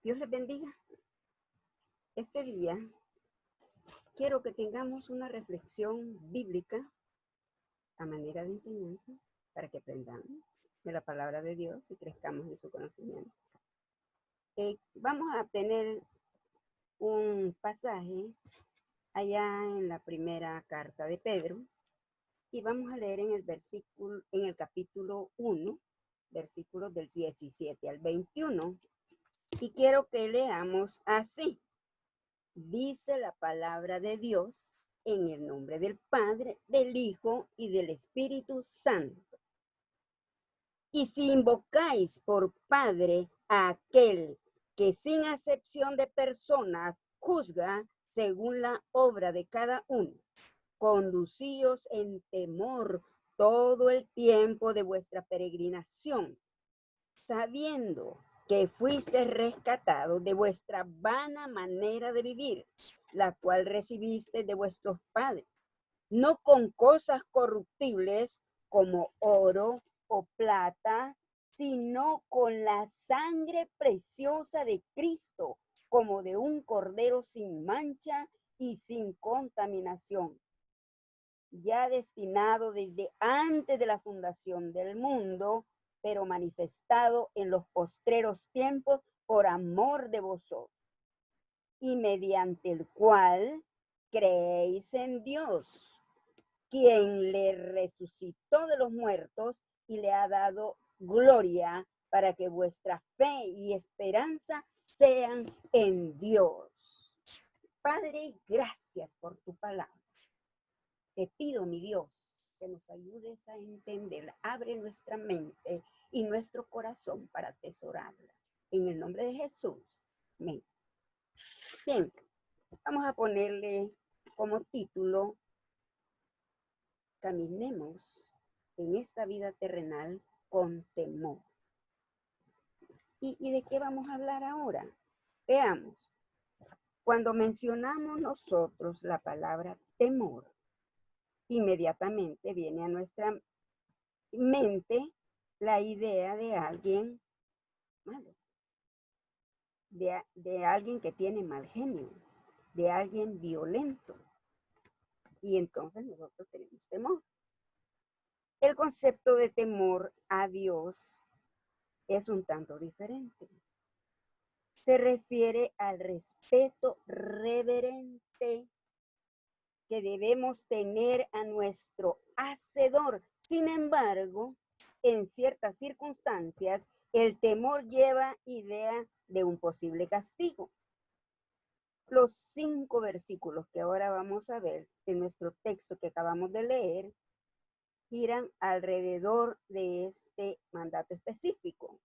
Dios les bendiga. Este día quiero que tengamos una reflexión bíblica a manera de enseñanza para que aprendamos de la palabra de Dios y crezcamos en su conocimiento. Vamos a tener un pasaje allá en la primera carta de Pedro y vamos a leer en el capítulo 1, versículos del 17 al 21. Y quiero que leamos así. Dice la palabra de Dios en el nombre del Padre, del Hijo y del Espíritu Santo. Y si invocáis por Padre a aquel que sin acepción de personas juzga según la obra de cada uno, conducíos en temor todo el tiempo de vuestra peregrinación, sabiendo que fuiste rescatados de vuestra vana manera de vivir, la cual recibiste de vuestros padres, no con cosas corruptibles como oro o plata, sino con la sangre preciosa de Cristo, como de un cordero sin mancha y sin contaminación, ya destinado desde antes de la fundación del mundo, pero manifestado en los postreros tiempos por amor de vosotros, y mediante el cual creéis en Dios, quien le resucitó de los muertos y le ha dado gloria, para que vuestra fe y esperanza sean en Dios. Padre, gracias por tu palabra. Te pido, mi Dios, que nos ayudes a entender. Abre nuestra mente y nuestro corazón para atesorarla. En el nombre de Jesús. Amén. Bien, vamos a ponerle como título: Caminemos en esta vida terrenal con temor. ¿Y de qué vamos a hablar ahora? Veamos. Cuando mencionamos nosotros la palabra temor, inmediatamente viene a nuestra mente la idea de alguien malo, de alguien que tiene mal genio, de alguien violento. Y entonces nosotros tenemos temor. El concepto de temor a Dios es un tanto diferente. Se refiere al respeto reverente que debemos tener a nuestro Hacedor. Sin embargo, en ciertas circunstancias, el temor lleva idea de un posible castigo. Los 5 versículos que ahora vamos a ver en nuestro texto que acabamos de leer giran alrededor de este mandato específico.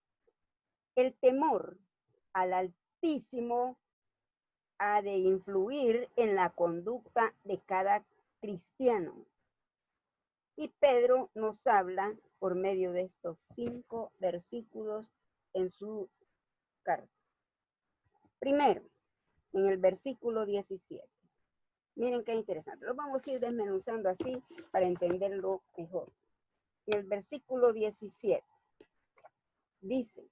El temor al Altísimo ha de influir en la conducta de cada cristiano. Y Pedro nos habla por medio de estos 5 versículos en su carta. Primero, en el versículo 17. Miren qué interesante. Lo vamos a ir desmenuzando así para entenderlo mejor. En el versículo 17 dice: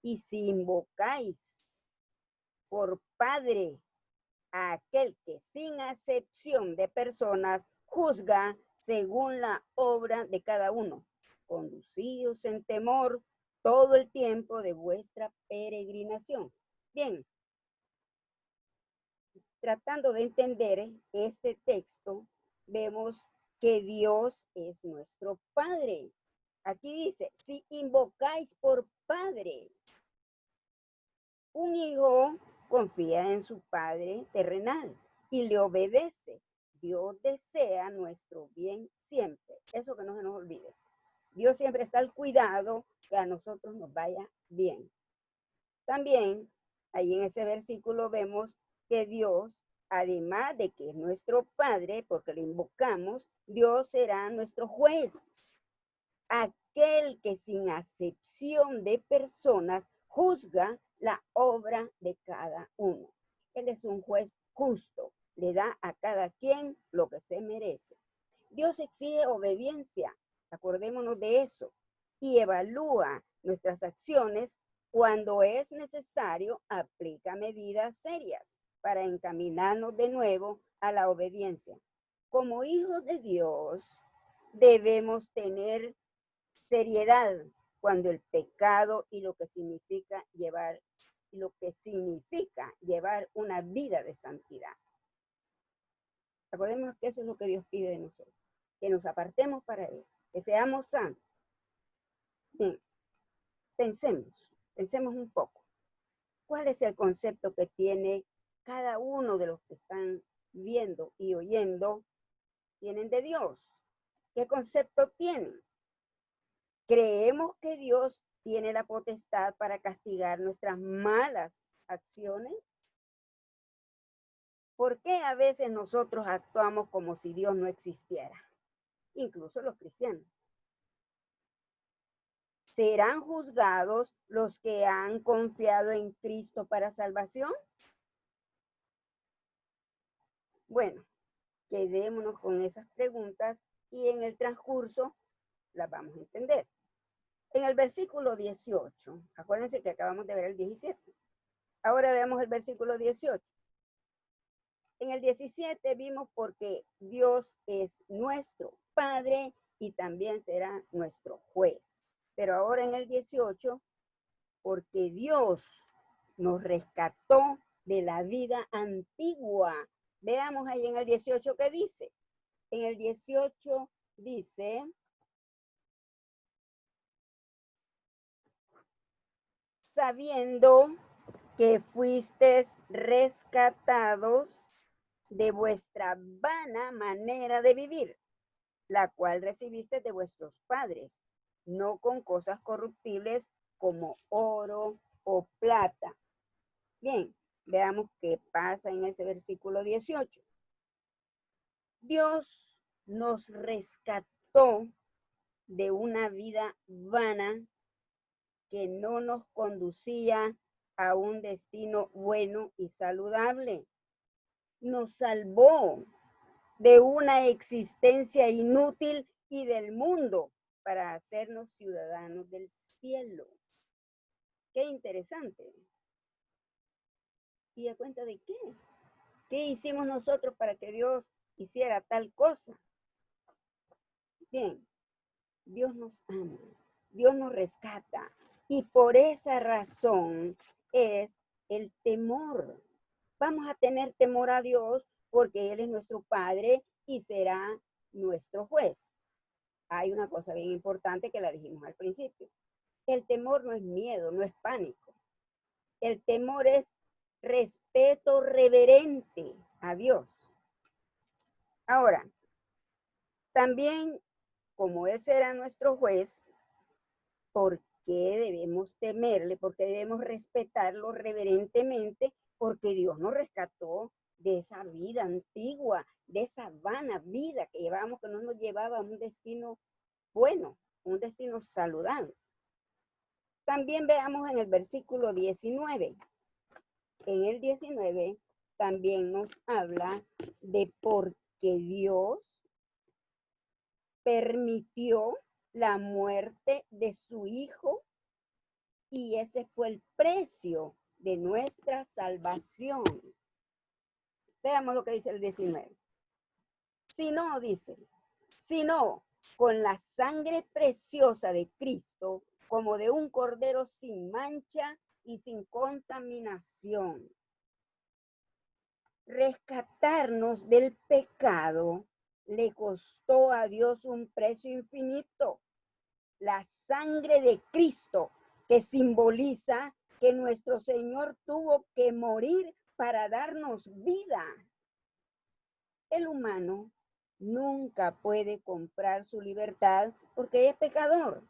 y si invocáis por Padre a aquel que sin acepción de personas juzga según la obra de cada uno, conducíos en temor todo el tiempo de vuestra peregrinación. Bien, tratando de entender este texto, vemos que Dios es nuestro Padre. Aquí dice: si invocáis por Padre. Un hijo confía en su padre terrenal y le obedece. Dios desea nuestro bien siempre. Eso que no se nos olvide. Dios siempre está al cuidado que a nosotros nos vaya bien. También, ahí en ese versículo vemos que Dios, además de que es nuestro Padre, porque le invocamos, Dios será nuestro juez. Aquel que sin acepción de personas juzga la obra de cada uno. Él es un juez justo, le da a cada quien lo que se merece. Dios exige obediencia, acordémonos de eso, y evalúa nuestras acciones. Cuando es necesario, aplica medidas serias para encaminarnos de nuevo a la obediencia. Como hijos de Dios, debemos tener seriedad cuando el pecado y lo que significa llevar una vida de santidad. Acordémonos que eso es lo que Dios pide de nosotros, que nos apartemos para Él, que seamos santos. Bien, pensemos un poco. ¿Cuál es el concepto que tiene cada uno de los que están viendo y oyendo? ¿Tienen de Dios? ¿Qué concepto tienen? ¿Creemos que Dios tiene la potestad para castigar nuestras malas acciones? ¿Por qué a veces nosotros actuamos como si Dios no existiera? Incluso los cristianos. ¿Serán juzgados los que han confiado en Cristo para salvación? Bueno, quedémonos con esas preguntas y en el transcurso las vamos a entender. En el versículo 18, acuérdense que acabamos de ver el 17. Ahora veamos el versículo 18. En el 17 vimos porque Dios es nuestro Padre y también será nuestro juez. Pero ahora en el 18, porque Dios nos rescató de la vida antigua. Veamos ahí en el 18 qué dice. En el 18 dice, sabiendo que fuisteis rescatados de vuestra vana manera de vivir, la cual recibiste de vuestros padres, no con cosas corruptibles como oro o plata. Bien, veamos qué pasa en ese versículo 18. Dios nos rescató de una vida vana que no nos conducía a un destino bueno y saludable. Nos salvó de una existencia inútil y del mundo para hacernos ciudadanos del cielo. Qué interesante. ¿Y a cuenta de qué? ¿Qué hicimos nosotros para que Dios hiciera tal cosa? Bien, Dios nos ama, Dios nos rescata y por esa razón es el temor. Vamos a tener temor a Dios porque Él es nuestro Padre y será nuestro juez. Hay una cosa bien importante que la dijimos al principio. El temor no es miedo, no es pánico. El temor es respeto reverente a Dios. Ahora, también, como Él será nuestro juez, ¿por qué debemos temerle? ¿Por qué debemos respetarlo reverentemente? Porque Dios nos rescató de esa vida antigua, de esa vana vida que llevábamos, que no nos llevaba a un destino bueno, un destino saludable. También veamos en el versículo 19. En el 19 también nos habla de por qué Dios permitió la muerte de su Hijo y ese fue el precio de nuestra salvación. Veamos lo que dice el 19. Si no, dice, sino con la sangre preciosa de Cristo, como de un cordero sin mancha y sin contaminación. Rescatarnos del pecado le costó a Dios un precio infinito. La sangre de Cristo, que simboliza que nuestro Señor tuvo que morir para darnos vida. El humano nunca puede comprar su libertad porque es pecador.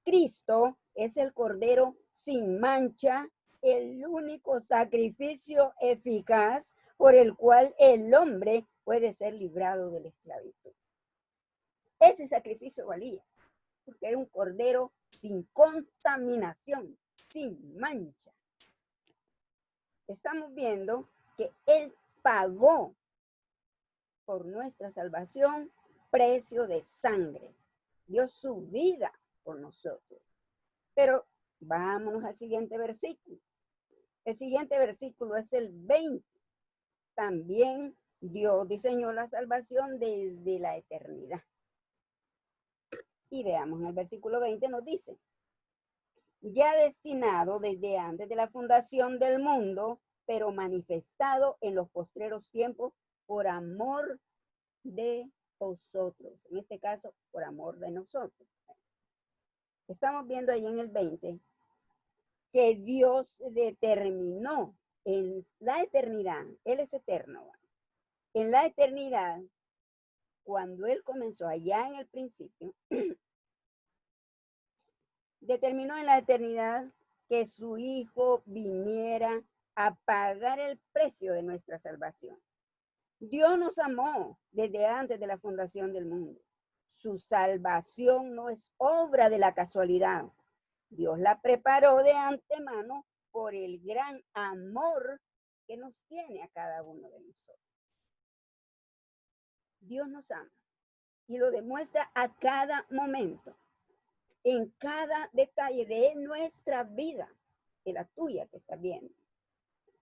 Cristo es el Cordero sin mancha, el único sacrificio eficaz por el cual el hombre puede ser librado de la esclavitud. Ese sacrificio valía, porque era un cordero sin contaminación, sin mancha. Estamos viendo que Él pagó por nuestra salvación precio de sangre. Dio su vida por nosotros. Pero vámonos al siguiente versículo. El siguiente versículo es el 20. También Dios diseñó la salvación desde la eternidad. Y veamos, en el versículo 20 nos dice, ya destinado desde antes de la fundación del mundo, pero manifestado en los postreros tiempos por amor de vosotros. En este caso, por amor de nosotros. Estamos viendo ahí en el 20 que Dios determinó en la eternidad, Él es eterno, en la eternidad, cuando Él comenzó allá en el principio, determinó en la eternidad que su Hijo viniera a pagar el precio de nuestra salvación. Dios nos amó desde antes de la fundación del mundo. Su salvación no es obra de la casualidad. Dios la preparó de antemano por el gran amor que nos tiene a cada uno de nosotros. Dios nos ama y lo demuestra a cada momento, en cada detalle de nuestra vida, de la tuya que estás viendo.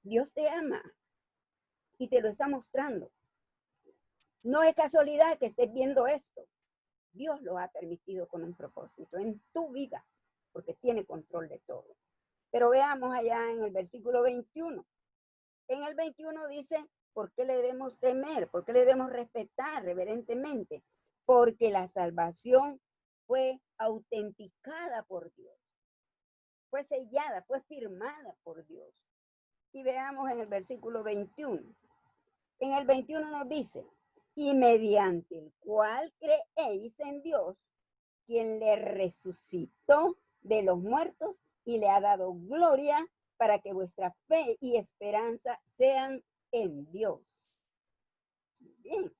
Dios te ama y te lo está mostrando. No es casualidad que estés viendo esto. Dios lo ha permitido con un propósito en tu vida, porque tiene control de todo. Pero veamos allá en el versículo 21. En el 21 dice, ¿por qué le debemos temer? ¿Por qué le debemos respetar reverentemente? Porque la salvación fue autenticada por Dios. Fue sellada, fue firmada por Dios. Y veamos en el versículo 21. En el 21 nos dice, y mediante el cual creéis en Dios, quien le resucitó de los muertos y le ha dado gloria para que vuestra fe y esperanza sean en Dios. Bien.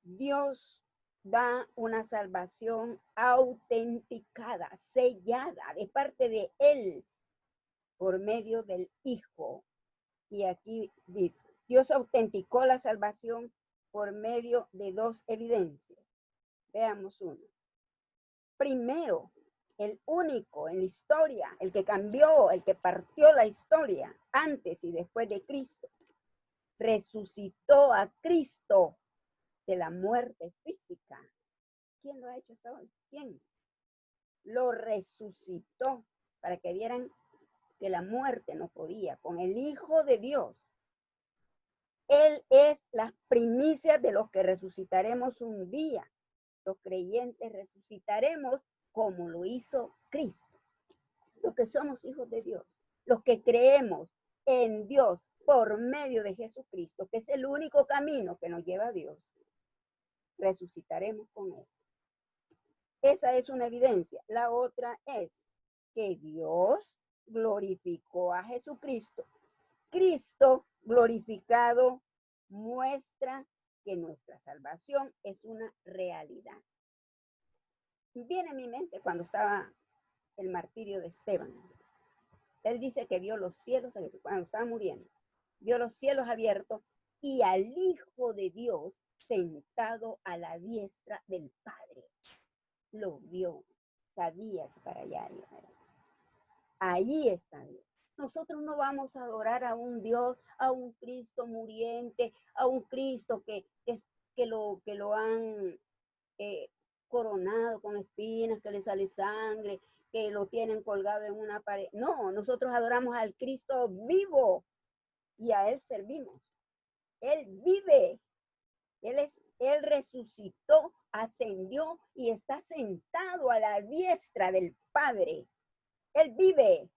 Dios da una salvación autenticada, sellada de parte de Él por medio del Hijo. Y aquí dice, Dios autenticó la salvación por medio de dos evidencias. Veamos uno. Primero, el único en la historia, el que cambió, el que partió la historia antes y después de Cristo, resucitó a Cristo de la muerte física. ¿Quién lo ha hecho hasta hoy? ¿Quién? Lo resucitó para que vieran que la muerte no podía, con el Hijo de Dios. Él es las primicias de los que resucitaremos un día. Los creyentes resucitaremos como lo hizo Cristo. Los que somos hijos de Dios, los que creemos en Dios por medio de Jesucristo, que es el único camino que nos lleva a Dios, resucitaremos con Él. Esa es una evidencia. La otra es que Dios glorificó a Jesucristo. Cristo glorificado muestra que nuestra salvación es una realidad. Viene a mi mente cuando estaba el martirio de Esteban. Él dice que vio los cielos, cuando estaba muriendo, vio los cielos abiertos y al Hijo de Dios sentado a la diestra del Padre. Lo vio, sabía que para allá iba. Ahí está Dios. Nosotros no vamos a adorar a un Dios, a un Cristo muriente, a un Cristo que lo han coronado con espinas, que le sale sangre, que lo tienen colgado en una pared. No, nosotros adoramos al Cristo vivo y a Él servimos. Él vive. Él resucitó, ascendió y está sentado a la diestra del Padre. Él vive.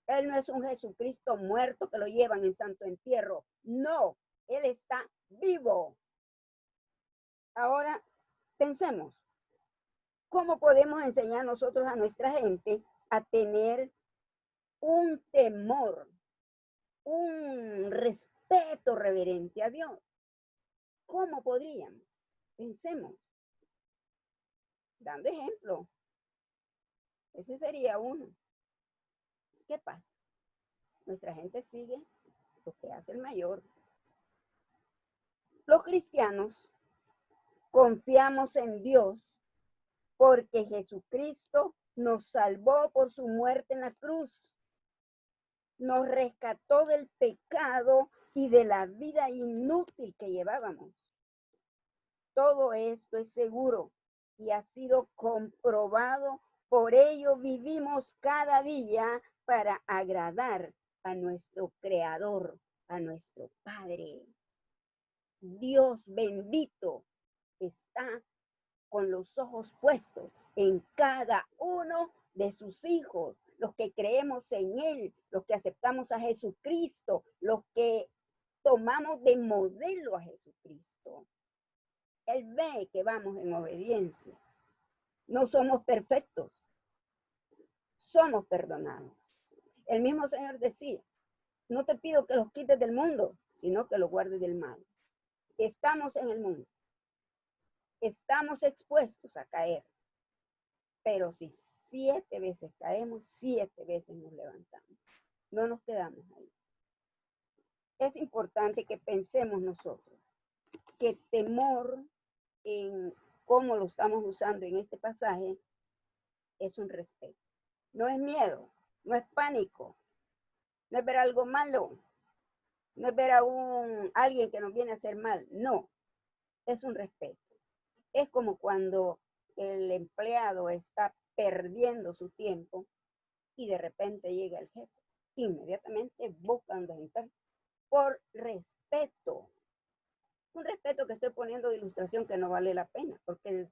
Él no es un Jesucristo muerto que lo llevan en santo entierro. No, Él está vivo. Ahora, pensemos, ¿cómo podemos enseñar nosotros a nuestra gente a tener un temor, un respeto reverente a Dios? ¿Cómo podríamos? Pensemos, dando ejemplo. Ese sería uno. ¿Qué pasa? Nuestra gente sigue lo que hace el mayor. Los cristianos Confiamos en Dios porque Jesucristo nos salvó por su muerte en la cruz. Nos rescató del pecado y de la vida inútil que llevábamos. Todo esto es seguro y ha sido comprobado. Por ello vivimos cada día para agradar a nuestro Creador, a nuestro Padre. Dios bendito está con los ojos puestos en cada uno de sus hijos, los que creemos en Él, los que aceptamos a Jesucristo, los que tomamos de modelo a Jesucristo. Él ve que vamos en obediencia. No somos perfectos, somos perdonados. El mismo Señor decía, no te pido que los quites del mundo, sino que los guardes del mal. Estamos en el mundo, estamos expuestos a caer, pero si 7 veces caemos, 7 veces nos levantamos. No nos quedamos ahí. Es importante que pensemos nosotros que temor en cómo lo estamos usando en este pasaje es un respeto. No es miedo, no es pánico, no es ver algo malo, no es ver a alguien que nos viene a hacer mal, no, es un respeto. Es como cuando el empleado está perdiendo su tiempo y de repente llega el jefe. Inmediatamente buscan entrar por respeto. Un respeto que estoy poniendo de ilustración que no vale la pena, porque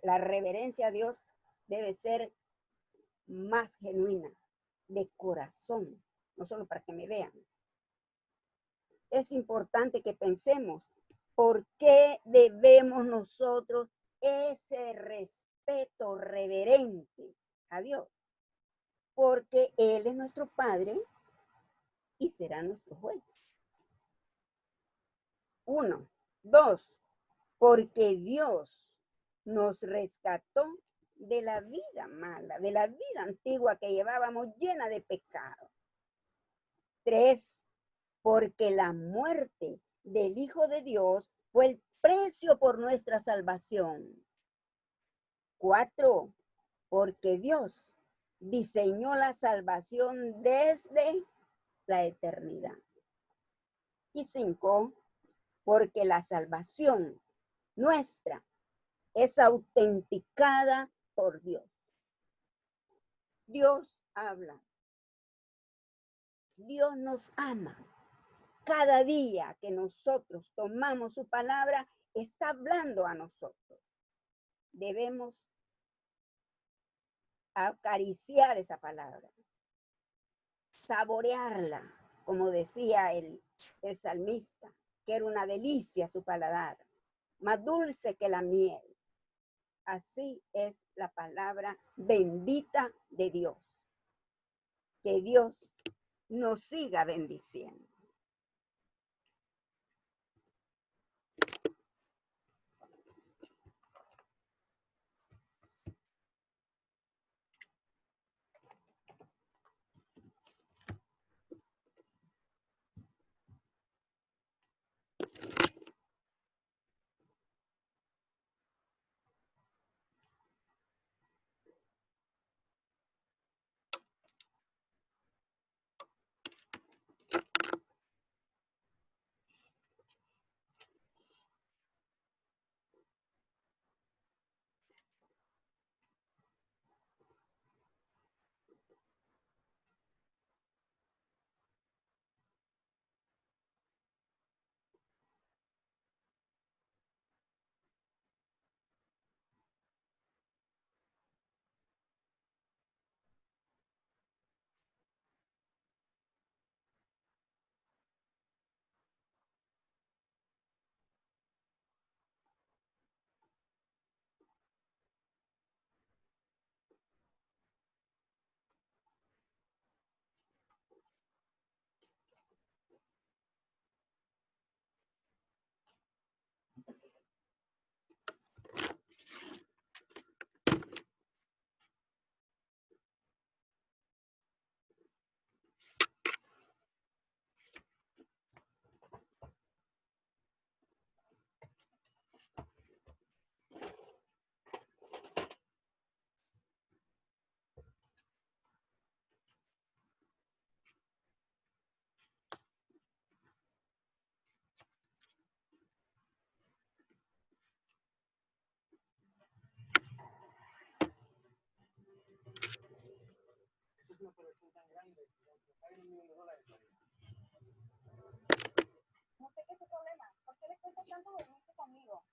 la reverencia a Dios debe ser más genuina, de corazón, no solo para que me vean. Es importante que pensemos por qué debemos nosotros ese respeto reverente a Dios. Porque Él es nuestro Padre y será nuestro juez. 1. 2. Porque Dios nos rescató de la vida mala, de la vida antigua que llevábamos llena de pecado. 3. Porque la muerte del Hijo de Dios fue el precio por nuestra salvación. 4. Porque Dios diseñó la salvación desde la eternidad. Y 5. Porque la salvación nuestra es autenticada por Dios. Dios habla. Dios nos ama. Cada día que nosotros tomamos su palabra, está hablando a nosotros. Debemos acariciar esa palabra, saborearla, como decía el salmista, que era una delicia su paladar, más dulce que la miel. Así es la palabra bendita de Dios. Que Dios nos siga bendiciendo. No sé qué es su problema. ¿Por qué le cuesta tanto dormirse conmigo?